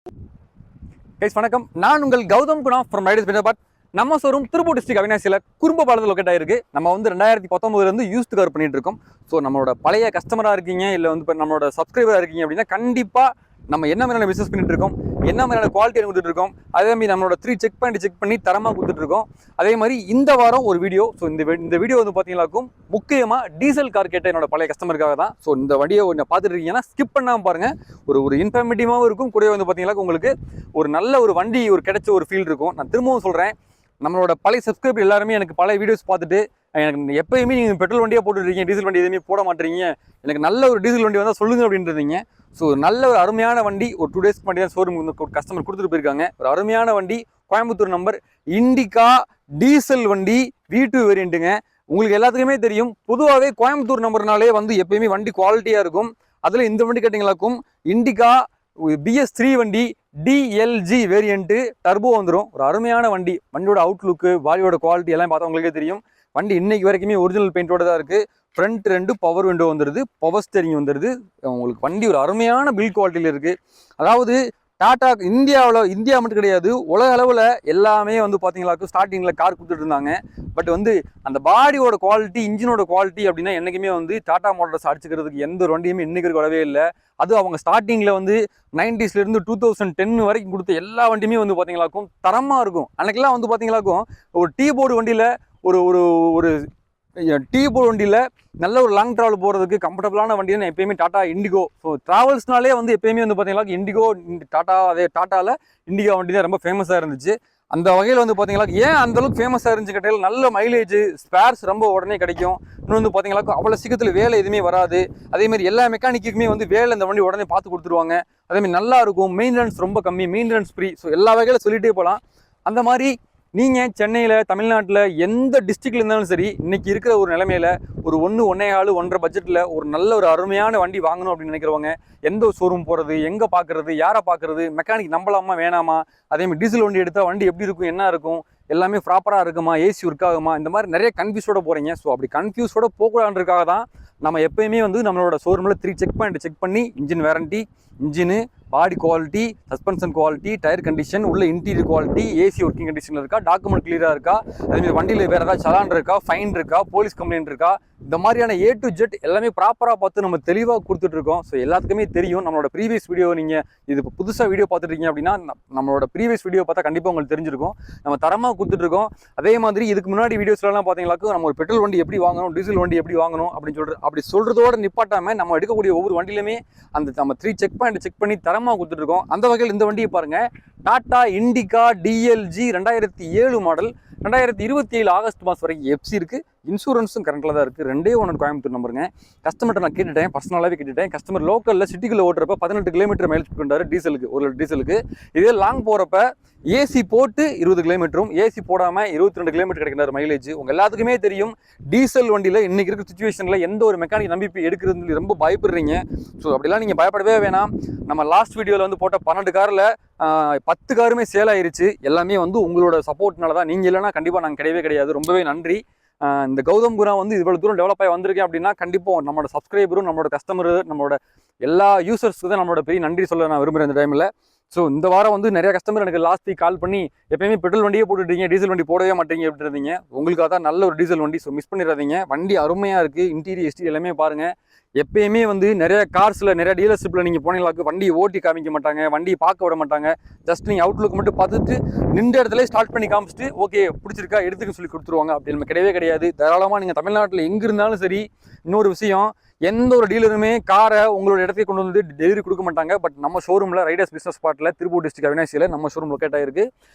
Guys வணக்கம், நான் உங்கள் கௌதம் குணா ஃப்ரம் ரைடர்ஸ் பெனாபாத். நம்ம ஷோரூம் திருப்பூர் டிஸ்ட்ரிக்ட் அவினாசியில் குறும்ப பாலத்தில் லொக்கேட் ஆயிருக்கு. நம்ம வந்து 2019 யூஸ் கவர் பண்ணிட்டு இருக்கோம். ஸோ நம்மளோட பழைய கஸ்டமராக இருக்கீங்க, இல்லை வந்து இப்போ நம்மளோட சப்ஸ்கிரைபராக இருக்கீங்க அப்படின்னா கண்டிப்பாக நம்ம என்ன மாதிரியான பிஸ்னஸ் பண்ணிட்டு இருக்கோம், என்ன மாதிரியான குவாலிட்டி கொடுத்துட்டு இருக்கோம், அதே மாதிரி நம்மளோட 3 செக் பண்ணி தரமாக கொடுத்துட்டு இருக்கோம். அதே மாதிரி இந்த வாரம் ஒரு வீடியோ. ஸோ இந்த வீடியோ வந்து பார்த்தீங்கன்னாக்கும் முக்கியமாக டீசல் கார் கேட்ட என்னோட பழைய கஸ்டமருக்காக தான். ஸோ இந்த வீடியோ கொஞ்சம் பார்த்துட்டு இருக்கீங்கன்னா ஸ்கிப் பண்ணாமல் பாருங்கள். ஒரு இன்ஃபர்மேட்டிவாகவும் இருக்கும். கூட வந்து பார்த்தீங்கன்னா உங்களுக்கு ஒரு நல்ல ஒரு வண்டி கிடைச்ச ஒரு ஃபீல் இருக்கும். நான் திரும்பவும் சொல்கிறேன், நம்மளோட பழைய சப்ஸ்கிரைபர் எல்லாருமே எனக்கு பழைய வீடியோஸ் பார்த்துட்டு எனக்கு எப்பயுமே நீங்கள் பெட்ரோல் வண்டியாக போட்டுருக்கீங்க, டீசல் வண்டி எதுவுமே போட மாட்டீங்க, எனக்கு நல்ல ஒரு டீசல் வண்டி வந்தால் சொல்லுங்க அப்படின்றீங்க. ஸோ நல்ல ஒரு அருமையான வண்டி ஒரு 2 டேஸ்க்கு முன்னாடி தான் ஷோரூம் ஒரு கஸ்டமர் கொடுத்துட்டு போயிருக்காங்க. ஒரு அருமையான வண்டி, கோயம்புத்தூர் நம்பர், இண்டிகா டீசல் வண்டி, V2 வேரியண்ட்டுங்க. உங்களுக்கு எல்லாத்துக்குமே தெரியும், பொதுவாகவே கோயம்புத்தூர் நம்பர்னாலே வந்து எப்பயுமே வண்டி குவாலிட்டியாக இருக்கும். அதில் இந்த வண்டி கேட்டிங்களாக்கும் இண்டிகா BS3 வண்டி, DLG வேரியண்ட்டு, டர்போ வந்துடும். ஒரு அருமையான வண்டி. வண்டியோட அவுட்லுக்கு, பாடியோட குவாலிட்டி எல்லாம் பார்த்தா உங்களுக்கே தெரியும். வண்டி இன்னைக்கு வரைக்குமே ஒரிஜினல் பெயிண்டோட தான் இருக்குது. ஃப்ரண்ட் 2 பவர் விண்டோ வந்துடுது, பவர் ஸ்டேரிங் வந்துடுது. உங்களுக்கு வண்டி ஒரு அருமையான பில்ட் குவாலிட்டியில் இருக்குது. அதாவது டாடா இந்தியா மட்டும் கிடையாது, உலக அளவில் எல்லாமே வந்து பார்த்தீங்களாக்கும் ஸ்டார்டிங்கில் கார் கொடுத்துட்டு இருந்தாங்க. பட் வந்து அந்த பாடியோட குவாலிட்டி, இன்ஜினோட குவாலிட்டி அப்படின்னா என்றைக்குமே வந்து டாடா மோட்டார்ஸ் அடிச்சுக்கிறதுக்கு எந்த ஒரு வண்டியுமே இன்னைக்கு வரவே இல்லை. அது அவங்க ஸ்டார்டிங்கில் வந்து 90ஸ்லேருந்து 2010 வரைக்கும் கொடுத்த எல்லா வண்டியுமே வந்து பார்த்தீங்களாக்கும் தரமாக இருக்கும். அன்றைக்கெல்லாம் வந்து பார்த்தீங்களாக்கும் ஒரு டீ போர்டு வண்டியில் ஒரு ஒரு ஒரு டீ போர்டு வண்டியில் நல்ல ஒரு லாங் ட்ராவல் போகிறதுக்கு கம்ஃபர்டபுளான வண்டின்னு எப்பயுமே டாடா இண்டிகோ. ஸோ ட்ராவல்ஸ்னாலே வந்து எப்பயுமே வந்து பார்த்தீங்கன்னா இண்டிகோ, டாட்டாவில் இண்டிகா வண்டி தான் ரொம்ப ஃபேமஸாக இருந்துச்சு. அந்த வகையில் வந்து பார்த்தீங்களா ஏன் அந்தளவுக்கு ஃபேமஸாக இருந்துச்சு கேட்டால், நல்ல மைலேஜ், ஸ்பேர்ஸ் ரொம்ப உடனே கிடைக்கும். இன்னும் வந்து பார்த்தீங்களா அவ்வளோ சீக்கிரத்தில் வேலை எதுவுமே வராது. அதேமாதிரி எல்லா மெக்கானிக்குமே வந்து வேலை இந்த வண்டி உடனே பார்த்து கொடுத்துருவாங்க. அதேமாதிரி நல்லா இருக்கும், மெயின்டெனன்ஸ் ரொம்ப கம்மி, மெயின்டெனன்ஸ் ஃப்ரீ. ஸோ எல்லா வகையில் சொல்லிகிட்டே போகலாம். அந்த மாதிரி நீங்கள் சென்னையில், தமிழ்நாட்டில் எந்த டிஸ்ட்ரிக்டில் இருந்தாலும் சரி, இன்றைக்கி இருக்கிற ஒரு நிலைமையில் ஒரு 1.25 பட்ஜெட்டில் ஒரு நல்ல ஒரு அருமையான வண்டி வாங்கணும் அப்படின்னு நினைக்கிறவங்க, எந்த ஷோரூம் போகிறது, எங்கே பார்க்குறது, யாரை பார்க்குறது, மெக்கானிக் நம்பலாமா வேணாமா, அதேமாதிரி டீசல் வண்டி எடுத்தால் வண்டி எப்படி இருக்கும், என்ன இருக்கும், எல்லாமே ப்ராப்பராக இருக்குமா, ஏசி ஒர்க் ஆகுமா, இந்த மாதிரி நிறைய கன்ஃபியூஸோட போகிறீங்க. ஸோ அப்படி கன்ஃபியூஸோட போகக்கூடாதுன்றதுக்காக தான் நம்ம எப்பயுமே வந்து நம்மளோட ஷோரூமில் 3 செக் பண்ணி engine warranty, engine, body quality, suspension quality, tyre condition, உள்ள இன்டீரியர் குவாலிட்டி, ஏசி ஒர்க்கிங் கண்டிஷனில் இருக்கா, டாக்குமெண்ட் கிளியராக இருக்கா, அதேமாதிரி வண்டியில் வேறு ஏதாவது சலான் இருக்கா, ஃபைன் இருக்கா, போலீஸ் கம்ப்ளைண்ட் இருக்கா, இந்த மாதிரியான A to Z எல்லாமே ப்ராப்பராக பார்த்து நம்ம தெளிவாக கொடுத்துட்ருக்கோம். ஸோ எல்லாத்துக்குமே தெரியும். நம்மளோட ப்ரீவியஸ் வீடியோ நீங்கள் இது இப்போ புதுசாக வீடியோ பார்த்துட்ருக்கீங்க அப்படின்னா நம்மளோட ப்ரீவியஸ் வீடியோ பார்த்தா கண்டிப்பாக உங்களுக்கு தெரிஞ்சிருக்கும். நம்ம தரமாக கொடுத்துட்ருக்கோம். அதே மாதிரி இதுக்கு முன்னாடி வீடியோஸ்லாம் பார்த்தீங்களாக்கும் நம்ம ஒரு பெட்ரோல் வண்டி எப்படி வாங்கணும், டீசல் வண்டி எப்படி வாங்கணும் அப்படி சொல்கிறதோட நிப்பாட்டாமல் நம்ம எடுக்கக்கூடிய ஒவ்வொரு வண்டியிலுமே அந்த நம்ம 3 செக் பண்ணி தரமாக கொடுத்துட்ருக்கோம். அந்த வகையில் இந்த வண்டியை பாருங்கள், Tata Indica DLG 2007 model, 2027 August மாதம் வரைக்கும் FC இருக்குது. இன்சூரன்ஸும் கரண்ட்டில் தான் இருக்குது. 2 ஓனர் கோயம்புத்தூர் நம்பருங்க. கஸ்டமர்கிட்ட நான் கேட்டுட்டேன், பர்சனலாகவே கேட்டுட்டேன். கஸ்டமர் லோக்கலில் சிட்டிக்குள்ளே ஓட்டுறப்ப 18 கிலோமீட்டர் மைலேஜ் கொண்டாரு டீசலுக்கு, 1 லிட்டர் டீசலுக்கு. இதே லாங் போகிறப்ப ஏசி போட்டு 20 கிலோமீட்டரும், ஏசி போடாமல் 22 கிலோமீட்டர் கிடைக்கிற மைலேஜ். உங்கள் எல்லாத்துக்குமே தெரியும், டீசல் வண்டியில் இன்றைக்கி இருக்கிற சுச்சுவேஷனில் எந்த ஒரு மெக்கானிக் நம்பி எடுக்கிறது ரொம்ப பயப்படுறீங்க. ஸோ அப்படிலாம் நீங்கள் பயப்படவே வேணாம். நம்ம லாஸ்ட் வீடியோவில் வந்து போட்ட 12 காரில் 10 காருமே சேல் ஆயிருச்சு. எல்லாமே வந்து உங்களோட சப்போர்ட்னால தான். நீங்கள் இல்லைன்னா கண்டிப்பாக நாங்கள் கிடையவே கிடையாது. ரொம்பவே நன்றி. இந்த கௌதம் குணா வந்து இவ்வளோ தூரம் டெவலப் ஆகி வந்திருக்கேன் அப்படின்னா கண்டிப்பாக நம்மளோட சப்ஸ்கிரைபரும், நம்மளோட கஸ்டமரு, நம்மளோட எல்லா யூசர்ஸ்க்கு தான் நம்மளோட பெரிய நன்றி சொல்ல நான் விரும்புகிறேன் இந்த டைமில். ஸோ இந்த வாரம் வந்து நிறைய கஸ்டமர் எனக்கு லாஸ்ட் வீக் கால் பண்ணி எப்பயுமே பெட்ரோல் வண்டியே போட்டுட்டீங்க, டீசல் வண்டி போடவே மாட்டீங்க அப்படின்றீங்க. உங்களுக்காக தான் நல்ல ஒரு டீசல் வண்டி. ஸோ மிஸ் பண்ணிடாதீங்க. வண்டி அருமையாக இருக்குது. இன்டீரியர் எஸ்டி எல்லாமே பாருங்கள். எப்பயுமே வந்து நிறைய கார்ஸில், நிறைய டீலர்ஷிப்பில் நீங்கள் போனீங்களாக்கு வண்டியை ஓட்டி காமிக்க மாட்டாங்க, வண்டியை பார்க்க விட மாட்டாங்க. ஜஸ்ட் நீங்கள் அவுட்லுக் மட்டும் பார்த்துட்டு நின்ற இடத்துல ஸ்டார்ட் பண்ணி காமிச்சிட்டு ஓகே பிடிச்சிருக்கா எடுத்துக்க சொல்லி கொடுத்துருவாங்க. அப்படி நம்ம கிடையவே கிடையாது. தாராளமாக நீங்கள் தமிழ்நாட்டில் எங்கே இருந்தாலும் சரி. இன்னொரு விஷயம், எந்த ஒரு டீலருமே காரை உங்களோட இடத்துக்கு கொண்டு வந்து டெலிவரி கொடுக்க மாட்டாங்க. பட் நம்ம ஷோரூமில் ரைடர்ஸ் பிஸ்னஸ் ஸ்பாட்டில் திருப்பூர் டிஸ்ட்ரிக்ட் அவினாசியில் நம்ம ஷோரூம் லொக்கேட் ஆகிருக்கு.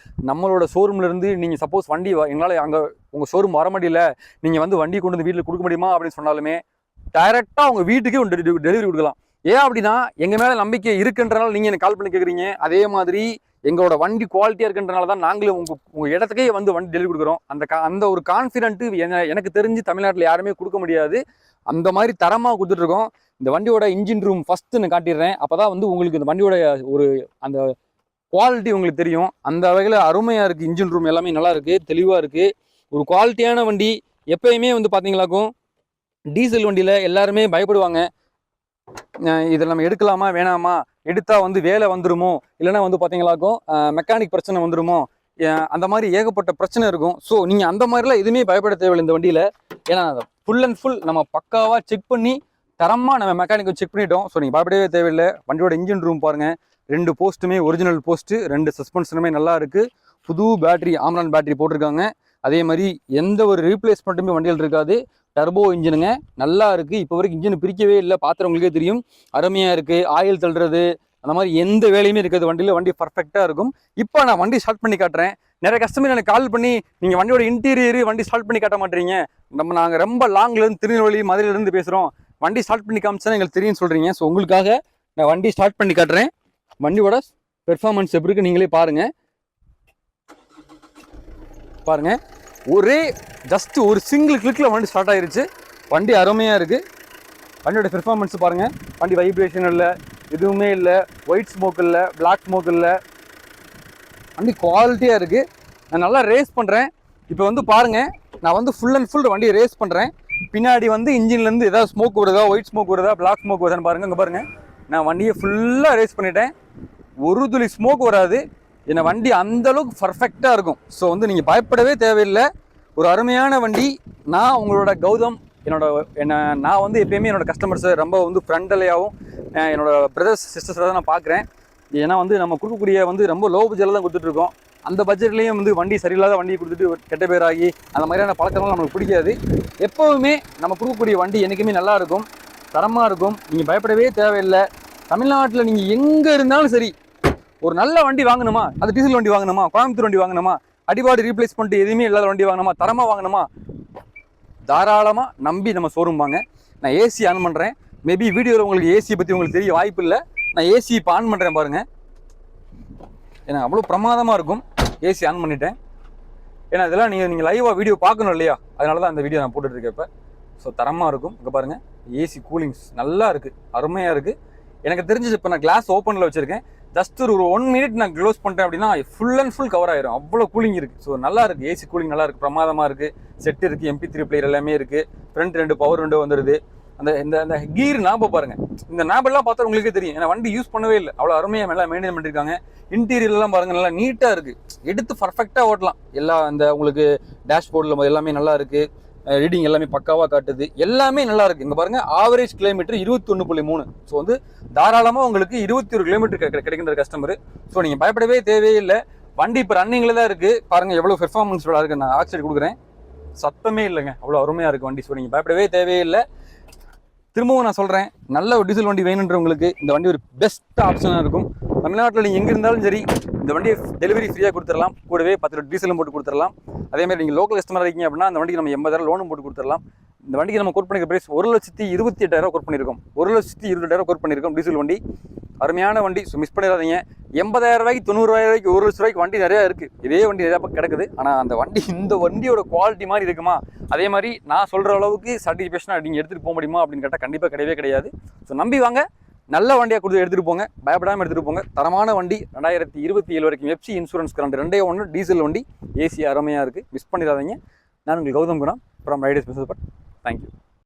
நம்மளோட ஷோரூம்லேருந்து நீங்கள் சப்போஸ் வண்டி எங்களால் அங்கே உங்கள் ஷோரூம் வர முடியல, நீங்கள் வந்து வண்டி கொண்டு வந்து வீட்டில் கொடுக்க முடியுமா அப்படின்னு சொன்னாலுமே டைரெக்டாக உங்கள் வீட்டுக்கே டெலிவரி கொடுக்கலாம். ஏன் அப்படின்னா எங்கள் மேலே நம்பிக்கை இருக்குன்றனால நீங்கள் எனக்கு கால் பண்ணி கேட்குறீங்க. அதே மாதிரி எங்களோட வண்டி குவாலிட்டியாக இருக்குன்றனால தான் நாங்களும் உங்கள் இடத்துக்கே வந்து வண்டி டெலிவரி கொடுக்குறோம். அந்த ஒரு கான்ஃபிடென்ட்டு எனக்கு தெரிஞ்சு தமிழ்நாட்டில் யாருமே கொடுக்க முடியாது. அந்த மாதிரி தரமாக கொடுத்துட்ருக்கோம். இந்த வண்டியோட இன்ஜின் ரூம் ஃபஸ்ட்டு நான் காட்டிடுறேன். அப்போ தான் வந்து உங்களுக்கு இந்த வண்டியோட ஒரு அந்த குவாலிட்டி உங்களுக்கு தெரியும். அந்த வகையில் அருமையாக இருக்குது. இன்ஜின் ரூம் எல்லாமே நல்லா இருக்குது, தெளிவாக இருக்குது. ஒரு குவாலிட்டியான வண்டி. எப்பயுமே வந்து பார்த்தீங்களாக்கும் டீசல் வண்டியில் எல்லாருமே பயப்படுவாங்க. இதில் நம்ம எடுக்கலாமா வேணாமா, எடுத்தால் வந்து வேலை வந்துருமோ, இல்லைன்னா வந்து பார்த்தீங்களாக்கும் மெக்கானிக் பிரச்சனை வந்துருமோ, அந்த மாதிரி ஏகப்பட்ட பிரச்சனை இருக்கும். ஸோ நீங்கள் அந்த மாதிரிலாம் எதுவுமே பயப்பட தேவையில்லை இந்த வண்டியில். ஏன்னா ஃபுல் அண்ட் ஃபுல் நம்ம பக்காவாக செக் பண்ணி தரமாக நம்ம மெக்கானிக்கை செக் பண்ணிட்டோம். ஸோ நீங்கள் பயப்படவே தேவையில்லை. வண்டியோட இன்ஜின் ரூம் பாருங்கள், 2 போஸ்ட்டுமே ஒரிஜினல் போஸ்ட்டு, 2 சஸ்பென்ஷனுமே நல்லா இருக்குது. புது பேட்டரி, ஆம்ரான் பேட்டரி போட்டிருக்காங்க. அதே மாதிரி எந்த ஒரு ரீப்ளேஸ்மெண்ட்டுமே வண்டியில் இருக்காது. டர்போ இன்ஜினுங்க, நல்லா இருக்குது. இப்போ வரைக்கும் இன்ஜின் பிரிக்கவே இல்லை, பார்த்துறவங்களுக்கே தெரியும். அருமையாக இருக்குது. ஆயில் தள்ளுறது அந்த மாதிரி எந்த வேலையுமே இருக்காது வண்டியில். வண்டி பர்ஃபெக்டாக இருக்கும். இப்போ நான் வண்டி ஸ்டார்ட் பண்ணி காட்டுறேன். நிறைய கஸ்டமர் எனக்கு கால் பண்ணி நீங்கள் வண்டியோட இன்டீரியர் வண்டி ஸ்டார்ட் பண்ணி காட்ட மாட்டீங்க, நாங்கள் ரொம்ப லாங்லேருந்து திருநெல்வேலி மதுரையிலேருந்து பேசுகிறோம், வண்டி ஸ்டார்ட் பண்ணி காமிச்சா எங்களுக்கு தெரியும் சொல்கிறீங்க. ஸோ உங்களுக்காக நான் வண்டி ஸ்டார்ட் பண்ணி காட்டுறேன். வண்டியோட பெர்ஃபார்மன்ஸ் எப்படி இருக்கு நீங்களே பாருங்கள். பாருங்கள், ஒரே ஜஸ்ட் ஒரு சிங்கிள் கிளிக்கில் வண்டி ஸ்டார்ட் ஆயிருச்சு. வண்டி அருமையாக இருக்குது. வண்டியோட பெர்ஃபார்மன்ஸ் பாருங்கள். வண்டி வைப்ரேஷன் இல்லை, எதுவுமே இல்லை, ஒயிட் ஸ்மோக் இல்லை, பிளாக் ஸ்மோக் இல்லை. வண்டி குவாலிட்டியாக இருக்குது. நான் நல்லா ரேஸ் பண்ணுறேன். இப்போ வந்து பாருங்கள், நான் வந்து ஃபுல் அண்ட் ஃபுல் வண்டியை ரேஸ் பண்ணுறேன். பின்னாடி வந்து இன்ஜின்லேருந்து ஏதாவது ஸ்மோக் வருதா, ஒயிட் ஸ்மோக் வருதா, பிளாக் ஸ்மோக் வருதான்னு பாருங்கள். இங்கே பாருங்கள், நான் வண்டியை ஃபுல்லாக ரேஸ் பண்ணிட்டேன். ஒரு துளி ஸ்மோக் வராது. என்ன வண்டி அந்தளவுக்கு பர்ஃபெக்டாக இருக்கும். ஸோ வந்து நீங்கள் பயப்படவே தேவையில்லை. ஒரு அருமையான வண்டி. நான் உங்களோட கௌதம். நான் வந்து எப்பயுமே என்னோடய கஸ்டமர்ஸை ரொம்ப வந்து ஃப்ரெண்ட்லியாகவும் என்னோடய பிரதர்ஸ் சிஸ்டர்ஸை தான் நான் பார்க்குறேன். ஏன்னா வந்து நம்ம கொடுக்கக்கூடிய வந்து ரொம்ப லோ பட்ஜெட்டில் தான் கொடுத்துட்ருக்கோம். அந்த பட்ஜெட்லேயும் வந்து வண்டி சரியில்லாத வண்டியை கொடுத்துட்டு கெட்ட பேராகி அந்த மாதிரியான பழக்கம்லாம் நமக்கு பிடிக்காது. எப்போவுமே நம்ம கொடுக்கக்கூடிய வண்டி என்றைக்குமே நல்லா இருக்கும், தரமாக இருக்கும். நீங்கள் பயப்படவே தேவையில்லை. தமிழ்நாட்டில் நீங்கள் எங்கே இருந்தாலும் சரி, ஒரு நல்ல வண்டி வாங்கணுமா, அது டீசல் வண்டி வாங்கணுமா, கோயம்புத்தூர் வண்டி வாங்கணுமா, அடிபாடு ரீப்ளேஸ்மெண்ட் எதுவுமே இல்லாத வண்டி வாங்கணுமா, தரமாக வாங்கணுமா, தாராளமாக நம்பி நம்ம ஷோரூம் வாங்க. நான் ஏசி ஆன் பண்ணுறேன். மேபி வீடியோவில் உங்களுக்கு ஏசி பற்றி உங்களுக்கு தெரிய வாய்ப்பு இல்லை. நான் ஏசி இப்போ ஆன் பண்ணுறேன் பாருங்கள். ஏன்னா அவ்வளோ பிரமாதமாக இருக்கும். ஏசி ஆன் பண்ணிட்டேன். ஏன்னா இதெல்லாம் நீங்கள் லைவாக வீடியோ பார்க்கணும் இல்லையா, அதனால தான் அந்த வீடியோ நான் போட்டுட்ருக்கேன் இப்போ. ஸோ தரமாக இருக்கும். இங்கே பாருங்கள், ஏசி கூலிங்ஸ் நல்லா இருக்குது, அருமையாக இருக்குது. எனக்கு தெரிஞ்சது இப்போ நான் கிளாஸ் ஓப்பனில் வச்சுருக்கேன். ஜஸ்ட் ஒரு 1 மினிட் நான் க்ளோஸ் பண்ணிட்டேன் அப்படின்னா ஃபுல் அண்ட் ஃபுல் கவர் ஆயிரும். அவ்வளோ கூலிங் இருக்குது. ஸோ நல்லா இருக்குது. ஏசி கூலிங் நல்லா இருக்குது, பிரமாதமாக இருக்குது. செட் இருக்குது, MP3 பிளேயர் எல்லாமே இருக்குது. ஃப்ரண்ட் 2 பவர் விண்டோ வந்துடுது. இந்த கீர் நாபை பாருங்கள். இந்த நாபெல்லாம் பார்த்தா உங்களுக்கே தெரியும். ஏன்னா வண்டி யூஸ் பண்ணவே இல்லை, அவ்வளோ அருமையாக நல்லா மெயின்டைன் பண்ணியிருக்காங்க. இன்டீரியர்லாம் பாருங்கள், நல்லா நீட்டாக இருக்குது. எடுத்து பர்ஃபெக்டாக ஓட்டலாம். இந்த உங்களுக்கு டேஷ்போர்டில் எல்லாமே நல்லா இருக்குது. ரீடிங் எல்லாமே பக்காவாக காட்டுது. எல்லாமே நல்லா இருக்குது. இங்கே பாருங்கள், ஆவரேஜ் கிலோமீட்டர் 21.3. ஸோ வந்து தாராளமாக உங்களுக்கு 21 கிலோமீட்டர் கிடைக்கின்ற கஸ்டமர். ஸோ நீங்கள் பயப்படவே தேவையில்லை. வண்டி இப்போ ரன்னிங்கில் தான் இருக்குது. பாருங்கள் எவ்வளோ பெர்ஃபார்மன்ஸ் இருக்குது. நான் ஆக்சிடென்ட் கொடுக்குறேன், சத்தமே இல்லைங்க, அவ்வளோ அருமையாக இருக்குது வண்டி. ஸோ நீங்கள் பயப்படவே தேவையில்லை. திரும்பவும் நான் சொல்கிறேன், நல்ல ஒரு டீசல் வண்டி வேணுன்றவங்களுக்கு இந்த வண்டி ஒரு பெஸ்ட் ஆப்ஷனாக இருக்கும். தமிழ்நாட்டில் நீங்கள் எங்கே இருந்தாலும் சரி இந்த வண்டியை டெலிவரி ஃப்ரீயாக கொடுத்துடலாம். கூடவே 10 லிட்டர் டீசலும் போட்டு கொடுத்துடலாம். அதேமாதிரி நீங்கள் லோக்கல் கஸ்டமர் இருக்கீங்க அப்படின்னா அந்த வண்டிக்கு நம்ம 80,000 லோனும் போட்டு கொடுத்துடலாம். இந்த வண்டிக்கு நம்ம கோட் பண்ணிக்கிற ப்ரைஸ் 1,28,000 கோட் பண்ணியிருக்கோம். 1,20,000 கோட் பண்ணியிருக்கோம். டீசல் வண்டி, அருமையான வண்டி. ஸோ மிஸ் பண்ணிடாதீங்க. 80,000 ரூபாய்க்கு, 90,000 ரூபாய்க்கு, 1,00,000 ரூபாய்க்கு வண்டி நிறையா இருக்குது. இதே வண்டி நிறையா கிடக்குது. ஆனால் அந்த வண்டி இந்த வண்டியோட குவாலிட்டி மாதிரி இருக்குமா, அதே மாதிரி நான் சொல்கிற அளவுக்கு சர்டிஃபிகேஷனாக நீங்கள் எடுத்துகிட்டு போக முடியுமா அப்படின்னு கேட்டால் கண்டிப்பாக கிடையவே கிடையாது. ஸோ நம்பி வாங்க, நல்ல வண்டியாக கொடுத்து எடுத்துகிட்டு போங்க, பயப்படாமல் எடுத்துகிட்டு போங்க. தரமான வண்டி. 2027 வரைக்கும் FC இன்சூரன்ஸ் கரண்ட் 2 டீசல் வண்டி. ஏசி அருமையாக இருக்குது, மிஸ் பண்ணிடாதீங்க. நான் உங்கள் Gautham Guna from riders business பட். தேங்க்யூ.